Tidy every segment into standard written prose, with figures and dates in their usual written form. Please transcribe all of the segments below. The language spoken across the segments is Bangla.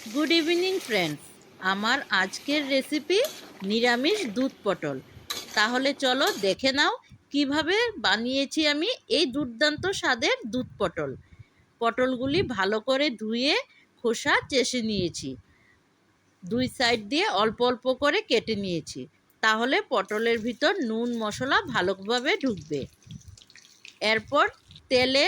Good evening friends. আমার আজকের রেসিপি নিরামিষ দুধ পটল। তাহলে চলো দেখে নাও কিভাবে বানিয়েছি আমি এই দুর্দান্ত স্বাদের দুধ পটল। পটলগুলি ভালো করে ধুয়ে খোসা চেষে নিয়েছি, দুই সাইড দিয়ে অল্প অল্প করে কেটে নিয়েছি, তাহলে পটলের ভিতর নুন মশলা ভালোভাবে ঢুকবে। এরপর তেলে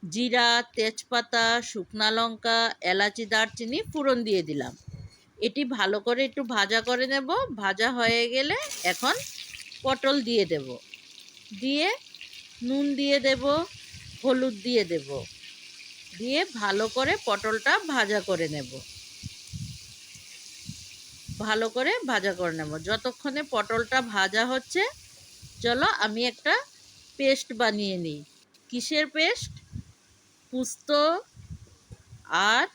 জিরা, তেজপাতা, শুকনা লঙ্কা, এলাচি, দারচিনি ফোড়ন দিয়ে দিলাম। এটি ভালো করে একটু ভাজা করে নেব। ভাজা হয়ে গেলে এখন পটল দিয়ে দেব, দিয়ে নুন দিয়ে দেব, হলুদ দিয়ে দেব, দিয়ে ভালো করে পটলটা ভাজা করে নেব। ভালো করে ভাজা করে নেব যতক্ষণে পটলটা ভাজা হচ্ছে। চলো আমি একটা পেস্ট বানিয়ে নিই। কিসের পেস্ট? পোস্ত আর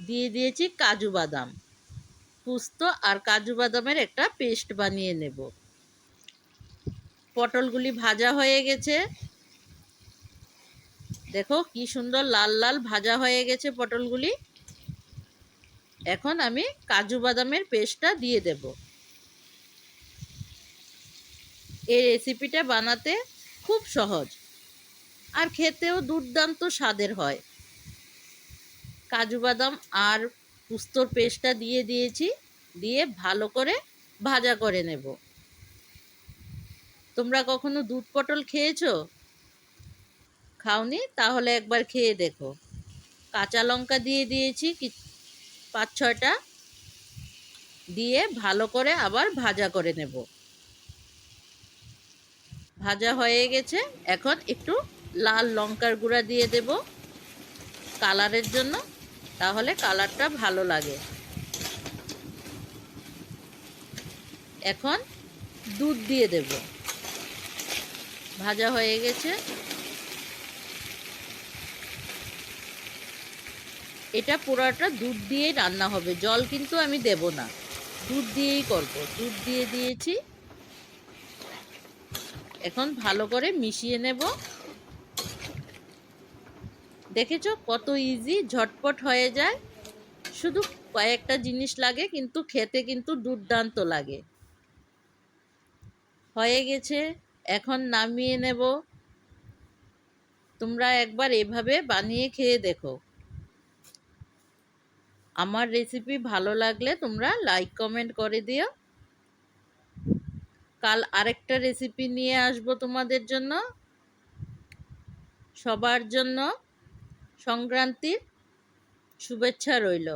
দিয়ে দিয়েছি কাজু বাদাম। পোস্ত আর কাজু বাদামের একটা পেস্ট বানিয়ে নেব। পটলগুলি ভাজা হয়ে গেছে, দেখো কি সুন্দর লাল লাল ভাজা হয়ে গেছে পটলগুলি। এখন আমি কাজু বাদামের পেস্টটা দিয়ে দেব। এই রেসিপিটা বানাতে খুব সহজ আর খেতেও দুর্দান্ত স্বাদের হয়। কাজু বাদাম আর পোস্তর পেস্টটা দিয়ে দিয়েছি, দিয়ে ভালো করে ভাজা করে নেব। তোমরা কখনো দুধ পটল খেয়েছো? খাওনি? তাহলে একবার খেয়ে দেখো। কাঁচা লঙ্কা দিয়ে দিয়েছি 5-6টা, দিয়ে ভালো করে আবার ভাজা করে নেব। ভাজা হয়ে গেছে, এখন একটু লাল লঙ্কার গুঁড়া দিয়ে দেব কালারের জন্য, তাহলে কালারটা ভালো লাগে। এখন দুধ দিয়ে দেব। ভাজা হয়ে গেছে, এটা পুরোটা দুধ দিয়েই রান্না হবে, জল কিন্তু আমি দেব না, দুধ দিয়েই করব। দুধ দিয়ে দিয়েছি, এখন ভালো করে মিশিয়ে নেব। দেখেছো কত ইজি, ঝটপট হয়ে যায়। শুধু কয়েকটা জিনিস লাগে, কিন্তু খেতে কিন্তু দুর্দান্ত লাগে। হয়ে গেছে, এখন নামিয়ে নেব। তোমরা একবার এভাবে বানিয়ে খেয়ে দেখো। আমার রেসিপি ভালো লাগলে তোমরা লাইক কমেন্ট করে দিও। কাল আরেকটা রেসিপি নিয়ে আসবো তোমাদের জন্য। সবার জন্য সংক্রান্তির শুভেচ্ছা রইল।